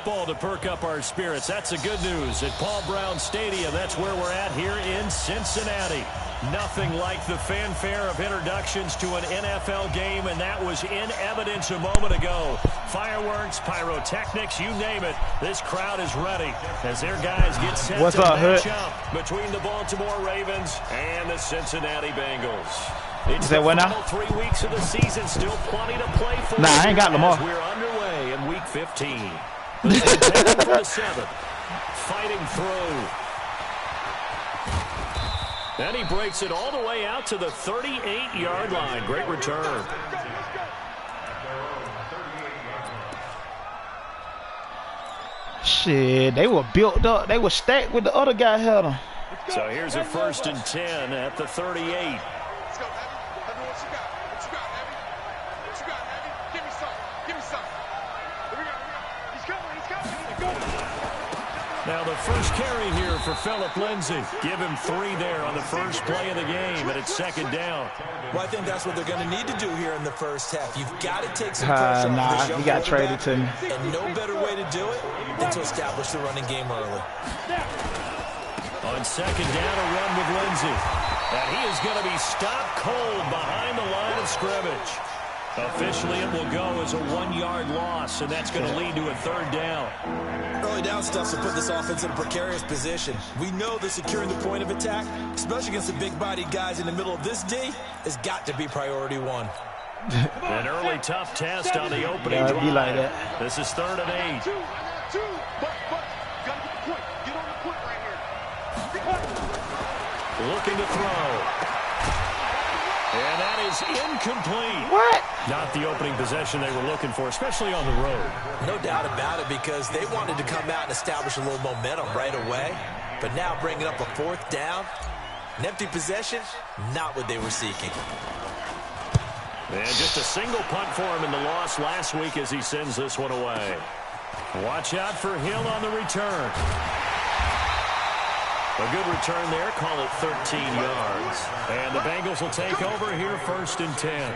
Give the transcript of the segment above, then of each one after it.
football to perk up our spirits. That's the good news. At Paul Brown Stadium, that's where we're at here in Cincinnati. Nothing like the fanfare of introductions to an NFL game, and that was in evidence a moment ago. Fireworks, pyrotechnics, you name it. This crowd is ready as their guys get set to match up between the Baltimore Ravens and the Cincinnati Bengals. It's the final 3 weeks of the season, still plenty to play for. Nah, I ain't got Lamar. We're underway in Week 15. The contender for the 7th, fighting through. And he breaks it all the way out to the 38-yard line. Great return. Shit, they were built up. They were stacked with the other guy had them. So here's a 1st and 10 at the 38. Now the first carry here for Phillip Lindsay. Give him 3 there on the first play of the game, and it's 2nd down. Well, I think that's what they're going to need to do here in the first half. You've got to take some pressure off this young you got traded to me. And no better way to do it than to establish the running game early. On 2nd down, a run with Lindsay. And he is going to be stopped cold behind the line of scrimmage. Officially, it will go as a 1-yard loss, and that's going to lead to a 3rd down. Early down stuff will put this offense in a precarious position. We know that securing the point of attack, especially against the big-bodied guys in the middle of this D, has got to be priority 1. An early tough test on the opening drive. Be like that. This is 3rd and 8. But, gotta get the point. Get on the point right here. Looking to throw. And that is incomplete. What? Not the opening possession they were looking for, especially on the road. No doubt about it, because they wanted to come out and establish a little momentum right away. But now bringing up a 4th down, an empty possession, not what they were seeking. And just a single punt for him in the loss last week as he sends this one away. Watch out for Hill on the return. A good return there. Call it 13 yards. And the Bengals will take over here 1st and 10.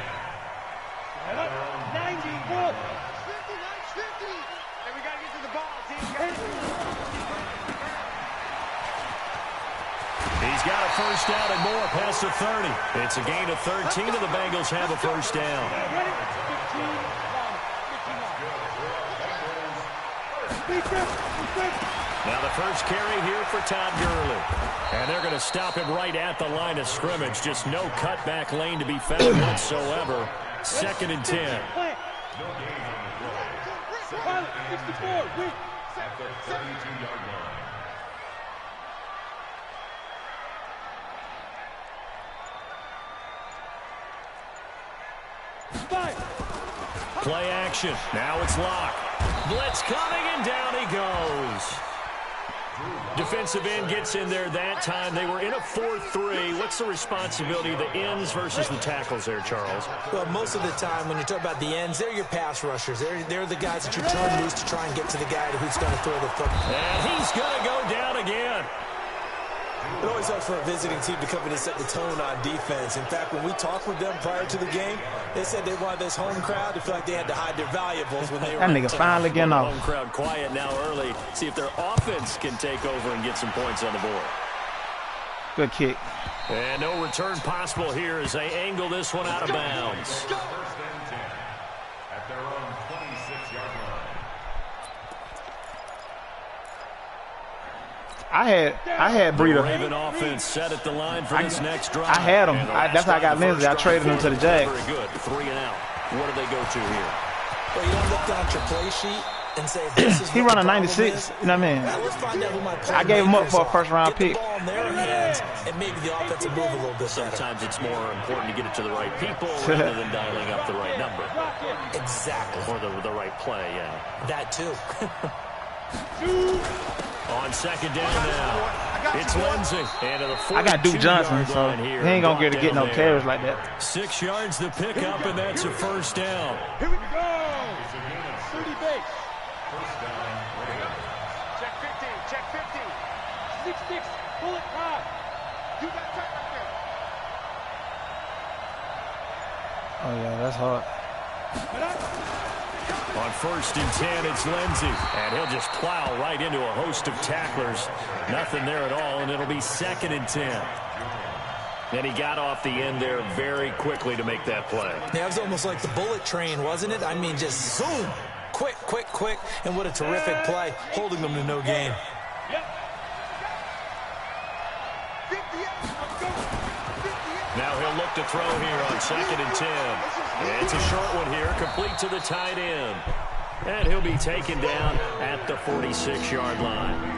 90. And we got to get to the ball, team. He's got a 1st down and more past the 30. It's a gain of 13, and the Bengals have a 1st down. Now the first carry here for Todd Gurley. And they're going to stop him right at the line of scrimmage. Just no cutback lane to be found whatsoever. 2nd and 10. Play action. Now it's locked. Blitz coming, and down he goes. Defensive end gets in there that time. They were in a 4-3. What's the responsibility of the ends versus the tackles there, Charles? Well, most of the time when you talk about the ends, they're your pass rushers. They're the guys that you turn loose to try and get to the guy who's going to throw the football. And he's going to go down again. It always helps for a visiting team to come in and set the tone on defense. In fact, when we talked with them prior to the game, they said they wanted this home crowd to feel like they had to hide their valuables when they were. That nigga finally getting off. Home crowd quiet now early. See if their offense can take over and get some points on the board. Good kick. And no return possible here as they angle this one out of bounds. I had Breida. Raven offense set at the line for this next drive. I had him. That's how I got Lindsay. I traded him to the Jags. Very good. 3 and out. What do they go to here? Well, you don't look down at your play sheet and say, this is he run a 96. You know what I mean? Let's find out who my I gave him up for a 1st-round pick. Get the ball in their hands, and maybe the offense will move a little bit better. Sometimes it's more important to get it to the right people rather than dialing up the right number. Exactly. Or the right play, yeah. That too. On 2nd down now, it's Lindsay. And I got Duke Johnson, so he ain't going to get no carries like that. 6 yards to pick up, and that's a 1st down. Here we go. 30 base. Check 15. Check 15. 6-6. Pull it 5. Do that check right there. Oh, yeah, that's hard. On 1st and 10, it's Lindsey. And he'll just plow right into a host of tacklers. Nothing there at all, and it'll be 2nd and 10. And he got off the end there very quickly to make that play. Yeah, it was almost like the bullet train, wasn't it? I mean, just zoom. Quick, quick, quick. And what a terrific play, holding them to no gain. Now he'll look to throw here on 2nd and 10. It's a short one here, complete to the tight end. And he'll be taken down at the 46-yard line.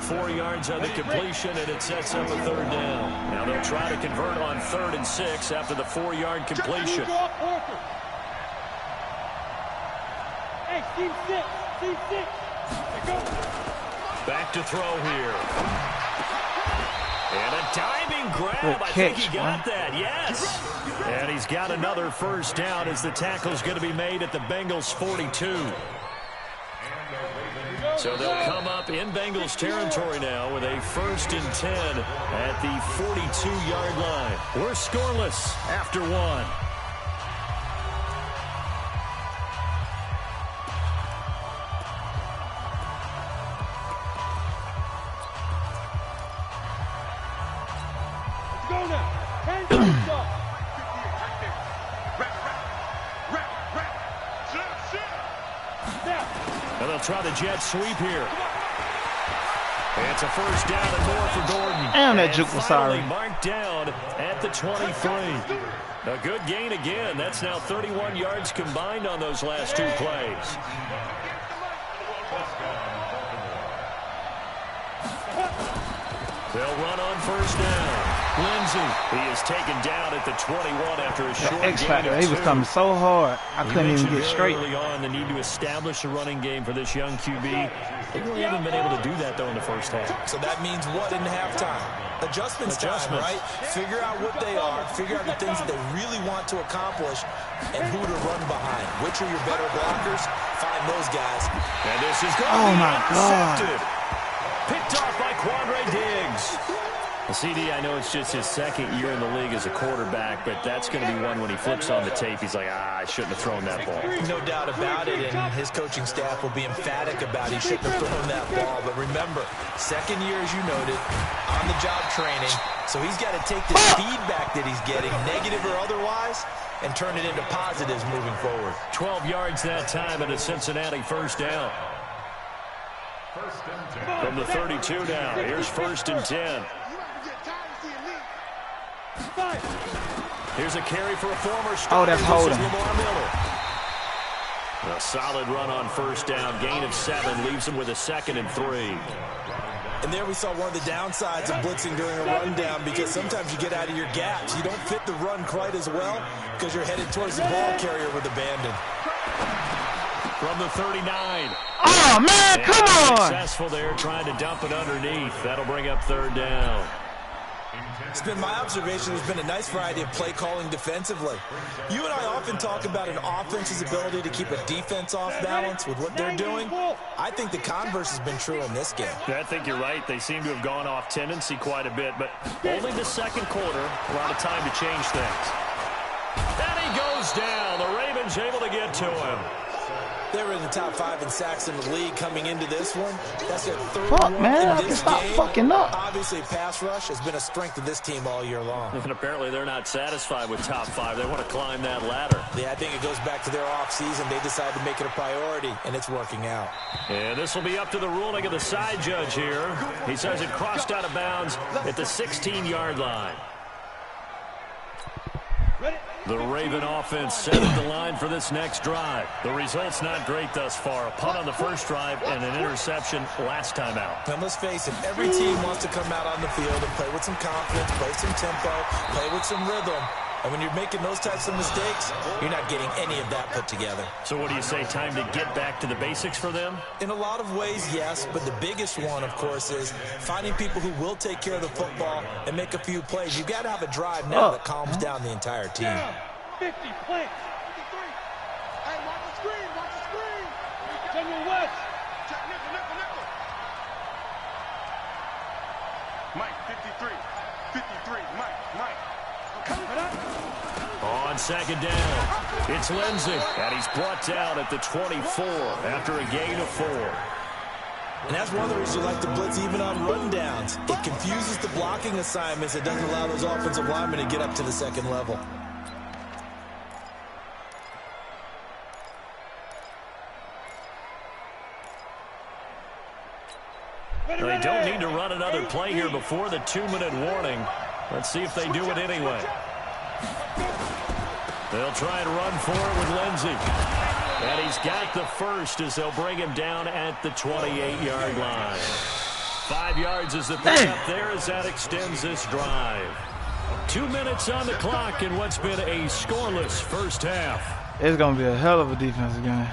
4 yards on the completion, and it sets up a 3rd down. Now they'll try to convert on 3rd and 6 after the 4-yard completion. Hey, team 6, team 6. Back to throw here. And a diving grab. I think he got that, yes. And he's got another 1st down as the tackle's going to be made at the Bengals 42. So they'll come up in Bengals territory now with a 1st and 10 at the 42-yard line. We're scoreless after 1. And they'll try the jet sweep here. It's a 1st down and more for Gordon. And that juke was sorry. Marked down at the 23. A good gain again. That's now 31 yards combined on those last 2 plays. They'll run on 1st down. Lindsey, he is taken down at the 21 after a short X factor. gain of 2. He was coming so hard, I couldn't even get straight. Early on, the need to establish a running game for this young QB. They really haven't been able to do that, though, in the 1st half. So that means what in halftime? Adjustments time, right? Figure out what they are, figure out the things that they really want to accomplish, and who to run behind. Which are your better blockers? Find those guys. And this is going to be intercepted. Picked off by Quandre Diggs. The CD, I know it's just his 2nd year in the league as a quarterback, but that's going to be one when he flips on the tape, he's like, I shouldn't have thrown that ball. No doubt about it, and his coaching staff will be emphatic about he shouldn't have thrown that ball. But remember, 2nd year, as you noted, on-the-job training, so he's got to take the feedback that he's getting, negative or otherwise, and turn it into positives moving forward. 12 yards that time and a Cincinnati 1st down. From the 32 now, here's 1st and 10. Here's a carry for a former starter. Oh, that's holding. A solid run on 1st down. Gain of 7 leaves him with a 2nd and 3. And there we saw one of the downsides of blitzing during a rundown, because sometimes you get out of your gaps. You don't fit the run quite as well because you're headed towards the ball carrier with abandon. From the 39. Oh, man, come on. Successful there trying to dump it underneath. That'll bring up 3rd down. It's been my observation there's been a nice variety of play calling defensively. You and I often talk about an offense's ability to keep a defense off balance with what they're doing. I think the converse has been true in this game. I think you're right. They seem to have gone off tendency quite a bit, but only the 2nd quarter, a lot of time to change things. And he goes down. The Ravens able to get to him. They were in the top 5 in sacks in the league coming into this one. That's their 3rd Fuck, one man, in this stop game. fucking up. Obviously, pass rush has been a strength of this team all year long. And apparently they're not satisfied with top 5. They want to climb that ladder. Yeah, I think it goes back to their offseason. They decided to make it a priority, and it's working out. And this will be up to the ruling of the side judge here. He says it crossed out of bounds at the 16-yard line. The Raven offense setting the line for this next drive. The result's not great thus far. A punt on the 1st drive and an interception last time out. And let's face it, every team wants to come out on the field and play with some confidence, play some tempo, play with some rhythm. And when you're making those types of mistakes, you're not getting any of that put together. So what do you say, time to get back to the basics for them? In a lot of ways, yes, but the biggest one, of course, is finding people who will take care of the football and make a few plays. You've got to have a drive now that calms down the entire team. 50, play. 53. Hey, watch the screen, watch the screen. General West. Check nickel. Mike, 53. 53, Mike. Cover it up. On second down, it's Lindsey, and he's brought down at the 24 after a gain of 4. And that's one of the reasons you like to blitz even on rundowns. It confuses the blocking assignments. It doesn't allow those offensive linemen to get up to the second level. They don't need to run another play here before the 2-minute warning. Let's see if they do it anyway. They'll try and run for it with Lindsey. And he's got the first as they'll bring him down at the 28-yard line. 5 yards is the pickup there as that extends this drive. 2 minutes on the clock in what's been a scoreless first half. It's going to be a hell of a defensive game.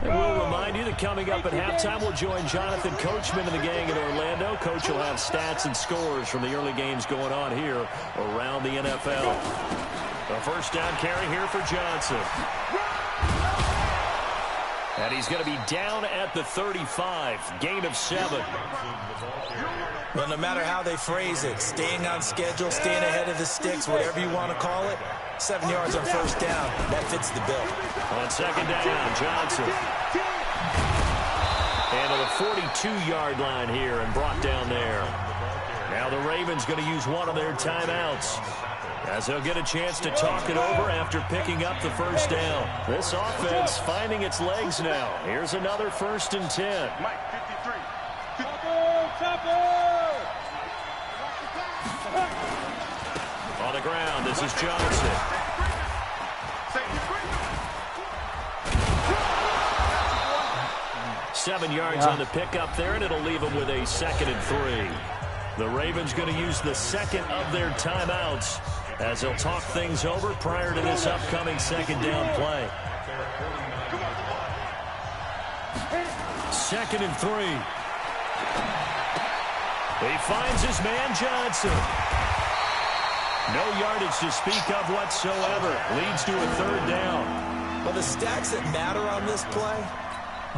And we'll remind you that coming up at halftime, we'll join Jonathan Coachman and the gang in Orlando. Coach will have stats and scores from the early games going on here around the NFL. A first down carry here for Johnson. And he's going to be down at the 35, gain of 7. Well, no matter how they phrase it, staying on schedule, staying ahead of the sticks, whatever you want to call it, 7 yards on first down, that fits the bill. On second down, Johnson. And to the 42-yard line here and brought down there. Now the Ravens going to use one of their timeouts as they'll get a chance to talk it over after picking up the first down. This offense finding its legs now. Here's another 1st and 10. On the ground, this is Johnson. Seven yards on the pickup there, and it'll leave them with a 2nd and 3. The Ravens going to use the second of their timeouts as they'll talk things over prior to this upcoming 2nd down play. 2nd and 3. He finds his man Johnson. No yardage to speak of whatsoever. Leads to a 3rd down. Well, the stats that matter on this play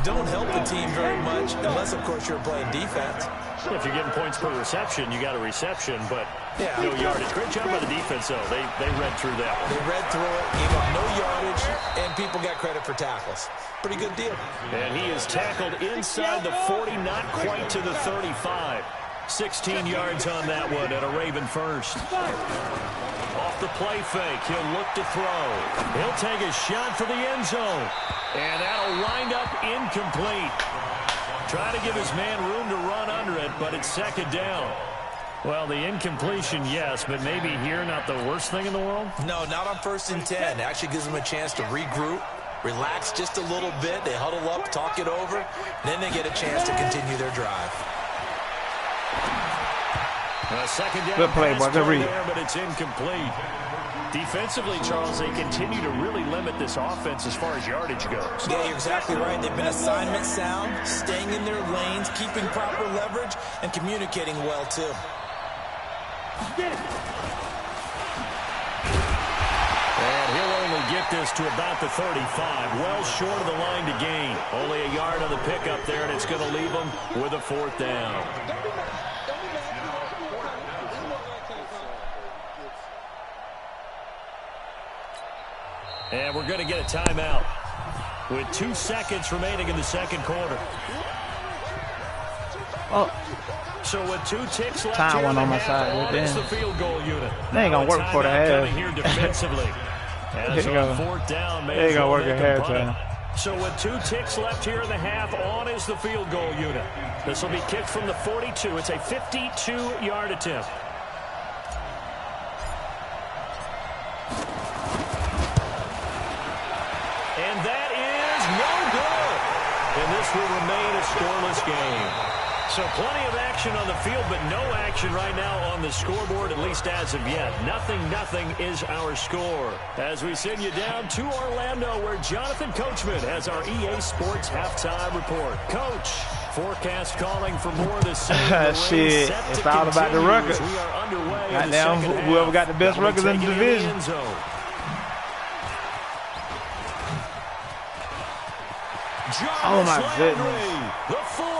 don't help the team very much, unless, of course, you're playing defense. If you're getting points per reception, you got a reception, but no yardage. Great job by the defense, though. They read through that one. They read through it, gave up no yardage, and people got credit for tackles. Pretty good deal. And he is tackled inside the 40, not quite to the 35. 16 yards on that one and a Raven first. Off the play fake, he'll look to throw. He'll take a shot for the end zone. And that'll wind up incomplete. Try to give his man room to run under it, but it's 2nd down. Well, the incompletion, yes, but maybe here not the worst thing in the world? No, not on 1st and 10. It actually gives them a chance to regroup, relax just a little bit. They huddle up, talk it over, then they get a chance to continue their drive. A 2nd down good play, boy. Good read. There, but it's incomplete. Defensively, Charles, they continue to really limit this offense as far as yardage goes. Yeah, you're exactly right. They've been assignment sound, staying in their lanes, keeping proper leverage, and communicating well, too. And he'll only get this to about the 35, well short of the line to gain. Only a yard on the pickup there, and it's going to leave them with a 4th down. And we're going to get a timeout with 2 seconds remaining in the 2nd quarter. Oh. So with 2 ticks left Time here went on my half, side. on is the field goal unit. They ain't going to work for the half. Here defensively. As on 4th down, they ain't going to work at halftime. So with 2 ticks left here in the half, on is the field goal unit. This will be kicked from the 42. It's a 52-yard attempt. And that is no good. And this will remain a scoreless game. So plenty of action on the field, but no action right now on the scoreboard, at least as of yet. 0-0 is our score. As we send you down to Orlando, where Jonathan Coachman has our EA Sports halftime report. Coach, forecast calling for more of the same. Shit, it's all about the records. We are underway. Goddamn, whoever got the best records in the division. Oh my goodness. The 40.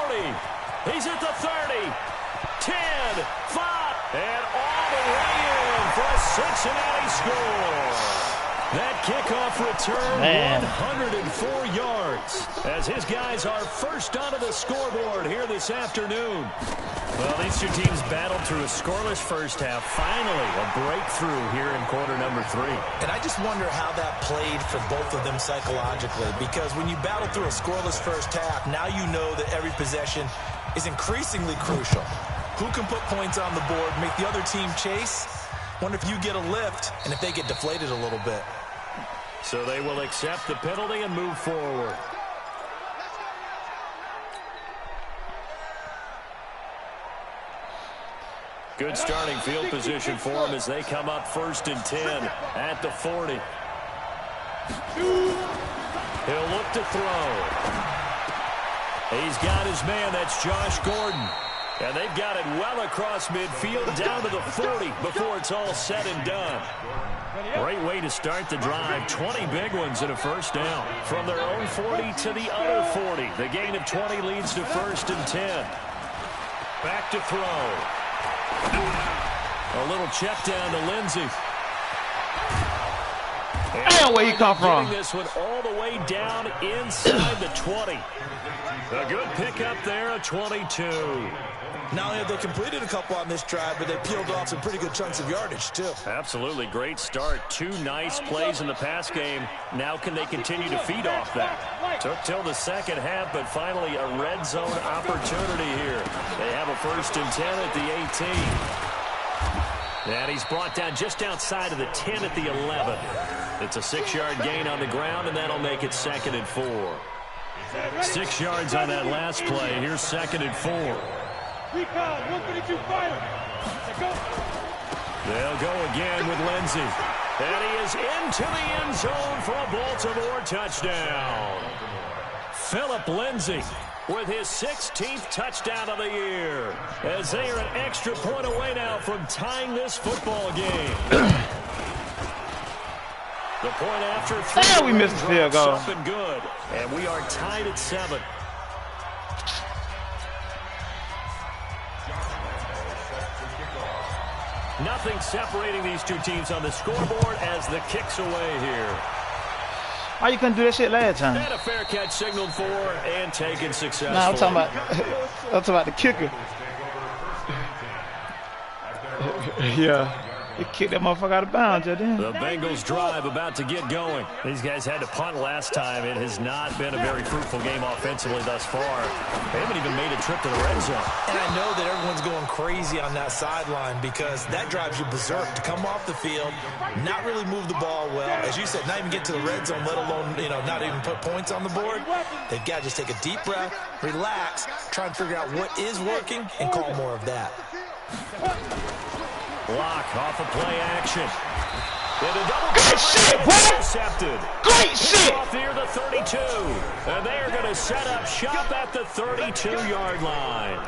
He's at the 30. 10, 5, and all the way in for a Cincinnati score. That kickoff return, 104 yards, as his guys are first onto the scoreboard here this afternoon. Well, these two teams battled through a scoreless first half. Finally, a breakthrough here in quarter number 3. And I just wonder how that played for both of them psychologically, because when you battle through a scoreless first half, now you know that every possession is increasingly crucial. Who can put points on the board, make the other team chase? Wonder if you get a lift and if they get deflated a little bit. So they will accept the penalty and move forward. Good starting field position for them as they come up 1st and 10 at the 40. He'll look to throw. He's got his man. That's Josh Gordon. And they've got it well across midfield down to the 40 before it's all said and done. Great way to start the drive. 20 big ones and a first down. From their own 40 to the other 40. The gain of 20 leads to 1st and 10. Back to throw. A little check down to Lindsey. Damn, where he come from? Getting this one all the way down inside the 20. A good pickup there, a 22. Not only have they completed a couple on this drive, but they peeled off some pretty good chunks of yardage, too. Absolutely. Great start. 2 nice plays in the pass game. Now can they continue to feed off that? Took till the second half, but finally a red zone opportunity here. They have a 1st and 10 at the 18. And he's brought down just outside of the 10 at the 11. It's a 6-yard gain on the ground, and that'll make it 2nd and 4. 6 yards on that last play. Here's 2nd and 4. 132 final. They'll go again with Lindsey. And he is into the end zone for a Baltimore touchdown. Philip Lindsey with his 16th touchdown of the year, as they are an extra point away now from tying this football game. The point after 3. Damn, we missed the field goal. Up and good. And we are tied at 7. Nothing separating these two teams on the scoreboard as the kick's away here. Why you couldn't do that shit last time? And a fair catch signaled for and taken successfully. Nah, I'm talking about the kicker. Yeah. He kicked that motherfucker out of bounds, didn't he? The Bengals drive about to get going. These guys had to punt last time. It has not been a very fruitful game offensively thus far. They haven't even made a trip to the red zone. And I know that everyone's going crazy on that sideline because that drives you berserk to come off the field, not really move the ball well. As you said, not even get to the red zone, let alone, not even put points on the board. They've got to just take a deep breath, relax, try and figure out what is working, and call more of that. Block off of play action. Good shit, what? Intercepted. Great shit. Off near the 32. And they are going to set up shop at the 32-yard line.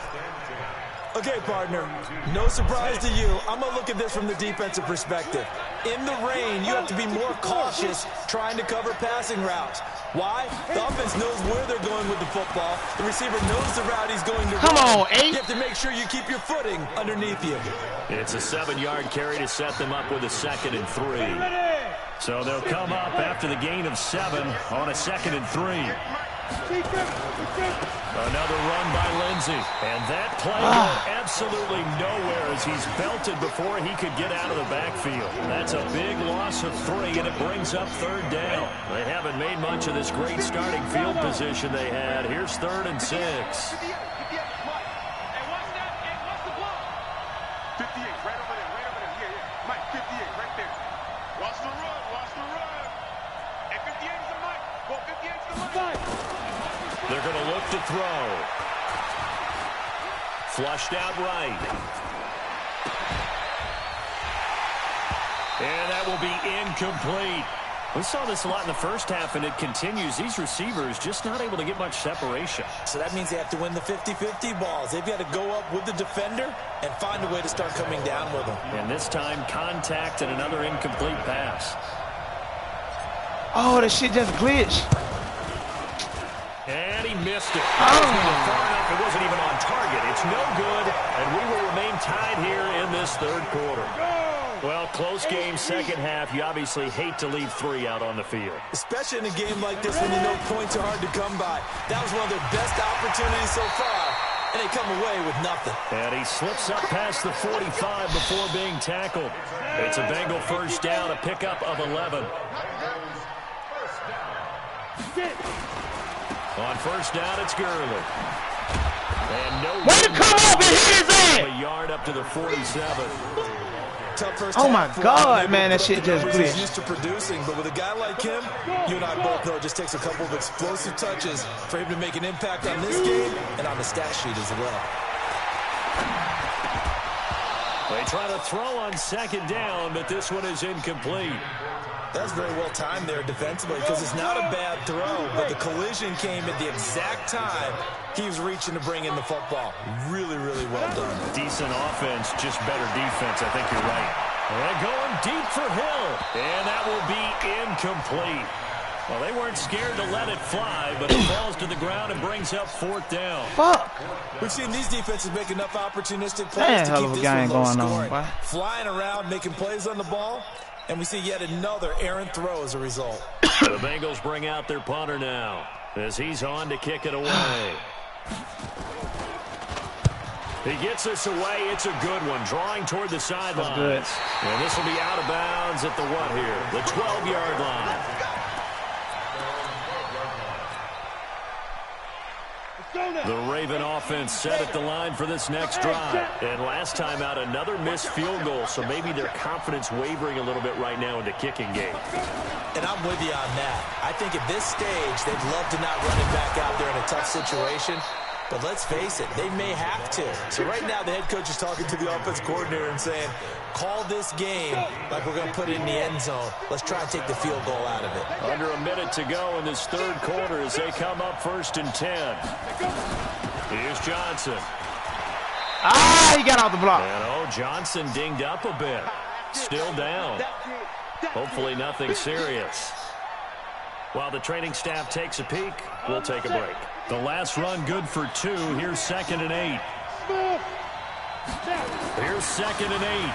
Okay, partner, no surprise to you. I'm going to look at this from the defensive perspective. In the rain, you have to be more cautious trying to cover passing routes. Why? The offense knows where they're going with the football. The receiver knows the route he's going to run. Come on, 8. You have to make sure you keep your footing underneath you. It's a 7-yard carry to set them up with a 2nd and 3. So they'll come up after the gain of 7 on a 2nd and 3. Another run by Lindsey. And that play went absolutely nowhere as he's belted before he could get out of the backfield. That's a big loss of 3, and it brings up 3rd down. They haven't made much of this great starting field position they had. Here's 3rd and 6. 58 They're going to look to throw. Flushed out right. And that will be incomplete. We saw this a lot in the first half, and it continues. These receivers just not able to get much separation. So that means they have to win the 50-50 balls. They've got to go up with the defender and find a way to start coming down with them. And this time, contact and another incomplete pass. Oh, that shit just glitched. And he missed it. It wasn't even on target. It's no good, and we will remain tied here in this 3rd quarter. Well, close game, second half. You obviously hate to leave 3 out on the field. Especially in a game like this when you know points are hard to come by. That was one of their best opportunities so far, and they come away with nothing. And he slips up past the 45 before being tackled. It's a Bengal first down, a pickup of 11. On first down, it's Gurley. And no way to come up and hit his ass! A yard up to the 47. Oh my God, man, that shit just glitched. He's used to producing, but with a guy like him, you and I both know it just takes a couple of explosive touches for him to make an impact on this game and on the stat sheet as well. They try to throw on second down, but this one is incomplete. That's very well timed there defensively because it's not a bad throw, but the collision came at the exact time he was reaching to bring in the football. Really, really well done. Decent offense, just better defense. I think you're right. And going deep for Hill, and that will be incomplete. Well, they weren't scared to let it fly, but it falls to the ground and brings up 4th down. Fuck. We've seen these defenses make enough opportunistic plays to keep this one low scoring. Flying around, making plays on the ball. And we see yet another errant throw as a result. The Bengals bring out their punter now as he's on to kick it away. He gets us away. It's a good one. Drawing toward the sidelines. And this will be out of bounds at the what here? The 12-yard line. The Raven offense set at the line for this next drive. And last time out, another missed field goal, so maybe their confidence wavering a little bit right now in the kicking game. And I'm with you on that. I think at this stage, they'd love to not run it back out there in a tough situation. But let's face it, they may have to. So right now, the head coach is talking to the offense coordinator and saying, call this game like we're going to put it in the end zone. Let's try and take the field goal out of it. Under a minute to go in this third quarter as they come up 1st and 10. Here's Johnson. He got off the block. And, Johnson dinged up a bit. Still down. Hopefully nothing serious. While the training staff takes a peek, we'll take a break. The last run good for 2. Here's 2nd and 8. Here's 2nd and 8.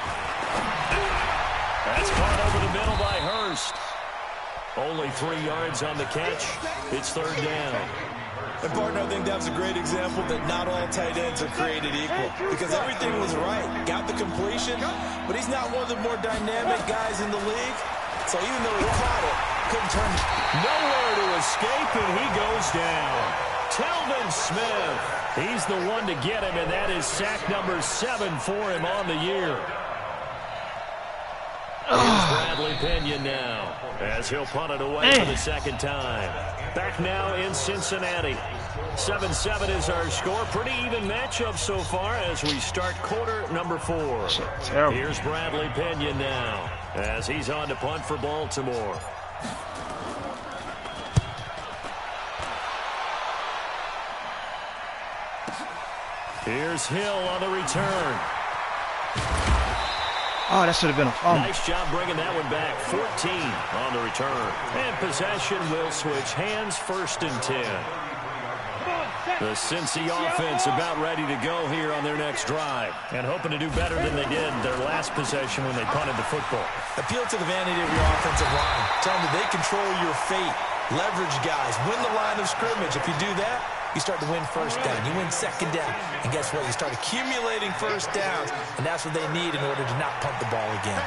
That's caught over the middle by Hurst. Only 3 yards on the catch. It's 3rd down. And, partner, I think that was a great example that not all tight ends are created equal because everything was right. Got the completion, but he's not one of the more dynamic guys in the league. So even though he caught it, couldn't turn it. Nowhere to escape, and he goes down. Telvin Smith, he's the one to get him, and that is sack number 7 for him on the year. Here's Bradley Pena now as he'll punt it away for the 2nd time. Back now in Cincinnati. 7-7 is our score. Pretty even matchup so far as we start quarter number 4. Here's Bradley Pena now as he's on to punt for Baltimore. Here's Hill on the return. That should have been a fumble. Nice job bringing that one back. 14 on the return. And possession will switch hands. 1st and 10. The Cincy offense about ready to go here on their next drive and hoping to do better than they did their last possession when they punted the football. Appeal to the vanity of your offensive line. Tell them that they control your fate. Leverage guys. Win the line of scrimmage. If you do that, you start to win 1st down. You win 2nd down. And guess what? You start accumulating 1st downs, and that's what they need in order to not punt the ball again.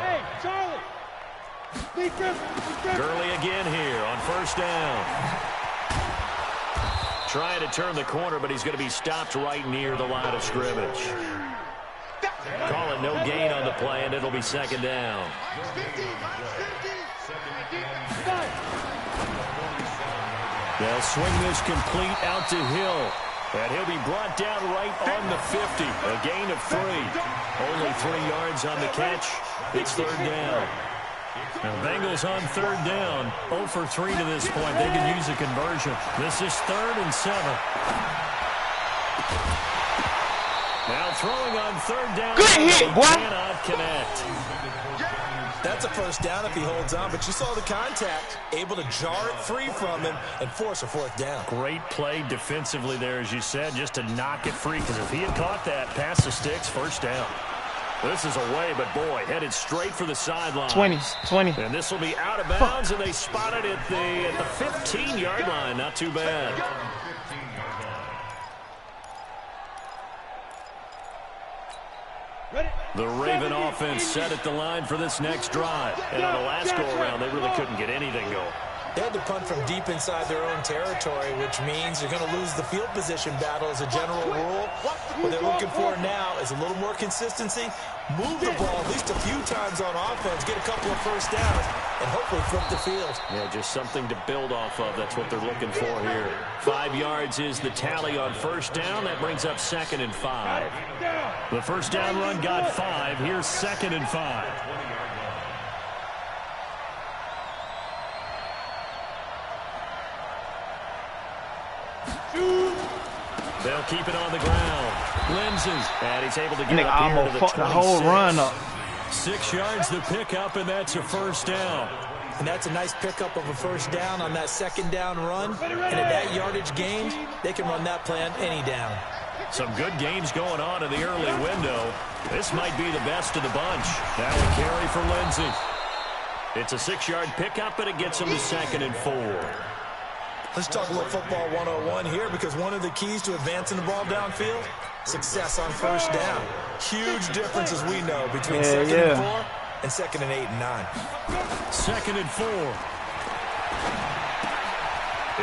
Hey, Charlie. Gurley again here on 1st down. Trying to turn the corner, but he's going to be stopped right near the line of scrimmage. Call it no gain on the play, and it'll be 2nd down. They'll swing this complete out to Hill. And he'll be brought down right on the 50. A gain of 3. Only 3 yards on the catch. It's 3rd down. Now, Bengals on 3rd down. 0 for 3 to this point. They can use a conversion. This is 3rd and 7. Now throwing on 3rd down. Good hit, boy. Cannot connect. That's a first down if he holds on, but you saw the contact, able to jar it free from him and force a fourth down. Great play defensively there, as you said, just to knock it free, because if he had caught that, past the sticks, first down. This is away, but boy, headed straight for the sideline. 20. And this will be out of bounds, and they spot it at the 15-yard line. Not too bad. The Raven offense set at the line for this next drive. And on the last go-around, they really couldn't get anything going. They had to punt from deep inside their own territory, which means you're going to lose the field position battle as a general rule. What they're looking for now is a little more consistency, move the ball at least a few times on offense, get a couple of first downs, and hopefully flip the field. Yeah, just something to build off of. That's what they're looking for here. 5 yards is the tally on first down. That brings up 2nd and 5. The first down run got 5. Here's 2nd and 5. They'll keep it on the ground. Lindsey, and he's able to get up here to the 26. The whole run up. 6 yards the pickup, and that's a first down. And that's a nice pickup of a first down on that second down run. And at that yardage gain, they can run that play on any down. Some good games going on in the early window. This might be the best of the bunch. That will carry for Lindsey. It's a 6-yard pickup, and it gets him to 2nd and 4. Let's talk a little football 101 here, because one of the keys to advancing the ball downfield, success on first down. Huge difference, as we know, between 2nd and 4 and 2nd and 8 and 9. 2nd and 4.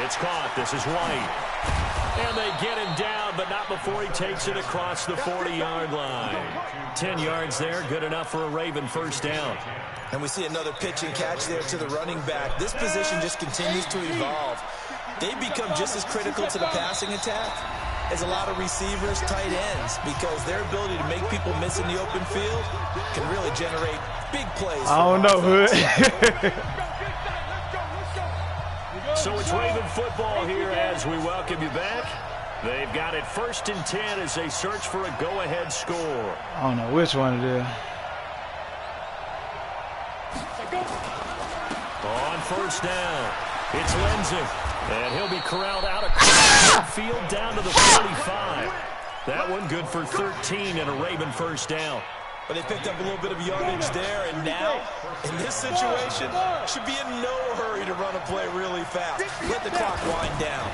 It's caught. This is White. And they get him down, but not before he takes it across the 40-yard line. 10 yards there, good enough for a Raven first down. And we see another pitch and catch there to the running back. This position just continues to evolve. They become just as critical to the passing attack as a lot of receivers, tight ends, because their ability to make people miss in the open field can really generate big plays. I don't know, Hood. So it's Raven football here as we welcome you back. They've got it 1st and 10 as they search for a go-ahead score. I don't know which one it is. On first down, it's Lindsey. And he'll be corralled out across the field down to the 45. That one good for 13 and a Raven first down. But they picked up a little bit of yardage there, and now, in this situation, should be in no hurry to run a play really fast. Let the clock wind down.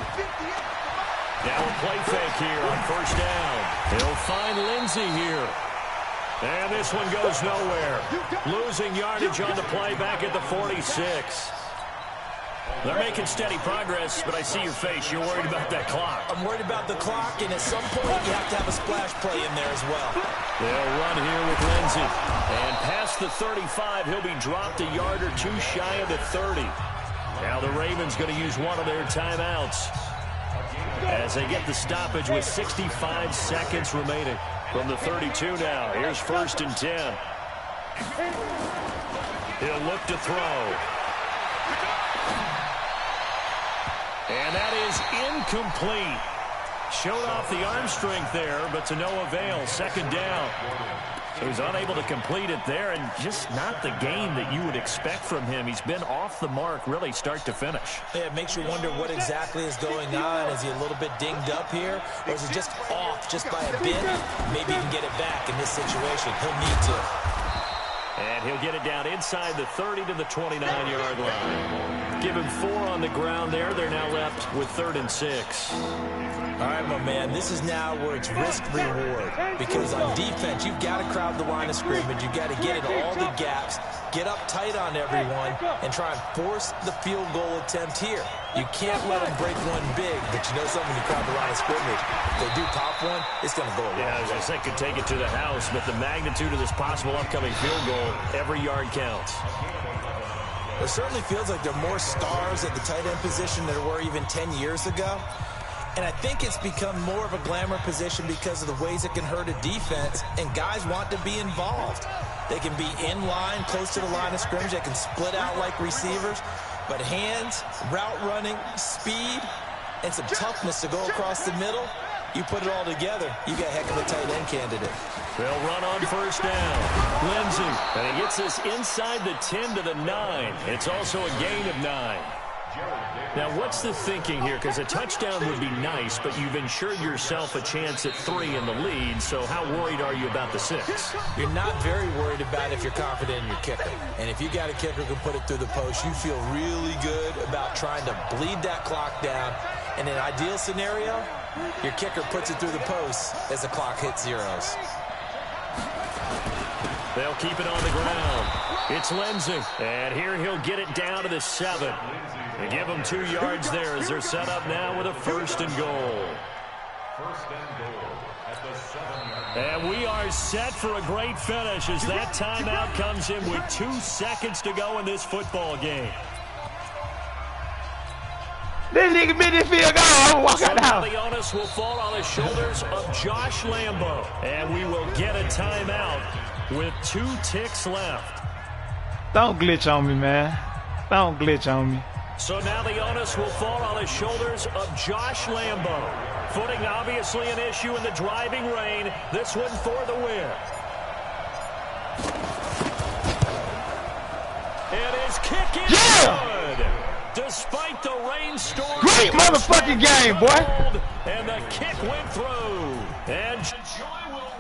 Now a play fake here on first down. He'll find Lindsey here. And this one goes nowhere. Losing yardage on the play back at the 46. They're making steady progress, but I see your face. You're worried about that clock. I'm worried about the clock, and at some point, you have to have a splash play in there as well. They'll run here with Lindsey. And past the 35, he'll be dropped a yard or two shy of the 30. Now the Ravens going to use one of their timeouts as they get the stoppage with 65 seconds remaining from the 32 now. Here's 1st and 10. He'll look to throw. And that is incomplete. Showed off the arm strength there, but to no avail. 2nd down. So he's unable to complete it there, and just not the game that you would expect from him. He's been off the mark, really, start to finish. Yeah, it makes you wonder what exactly is going on. Is he a little bit dinged up here, or is he just off just by a bit? Maybe he can get it back in this situation. He'll need to. And he'll get it down inside the 30 to the 29-yard line. Give him 4 on the ground there. They're now left with 3rd and 6. All right, my man, this is now where it's risk-reward. Because on defense, you've got to crowd the line of scrimmage. You've got to get in all the gaps, get up tight on everyone, and try and force the field goal attempt here. You can't let them break one big, but you know something, when you crowd the line of scrimmage, if they do pop one, it's going to go away. Yeah, as I said, could take it to the house, but the magnitude of this possible upcoming field goal, every yard counts. It certainly feels like there are more stars at the tight end position than there were even 10 years ago. And I think it's become more of a glamour position because of the ways it can hurt a defense, and guys want to be involved. They can be in line, close to the line of scrimmage. They can split out like receivers. But hands, route running, speed, and some toughness to go across the middle, You put it all together, you got a heck of a tight end candidate. They'll run on first down. Lindsey, and he gets this inside the 10 to the 9. It's also a gain of 9. Now, what's the thinking here? Because a touchdown would be nice, but you've ensured yourself a chance at 3 in the lead, so how worried are you about the 6? You're not very worried about it if you're confident in your kicker. And if you got a kicker who can put it through the post, you feel really good about trying to bleed that clock down. In an ideal scenario, your kicker puts it through the post as the clock hits zeros. They'll keep it on the ground. It's Lindsey, and here he'll get it down to the 7. They give them 2 yards there as they're set up now with a 1st and goal. And we are set for a great finish as that timeout comes in with 2 seconds to go in this football game. This nigga made this field goal. I'm walking out. Now the onus will fall on the shoulders of Josh Lambo. And we will get a timeout with 2 ticks left. Don't glitch on me, man. Don't glitch on me. So now the onus will fall on the shoulders of Josh Lambo. Footing obviously an issue in the driving rain. This one for the win. And his kick is good. Despite the rainstorm. Great motherfucking game, boy. And the kick went through. And Joy will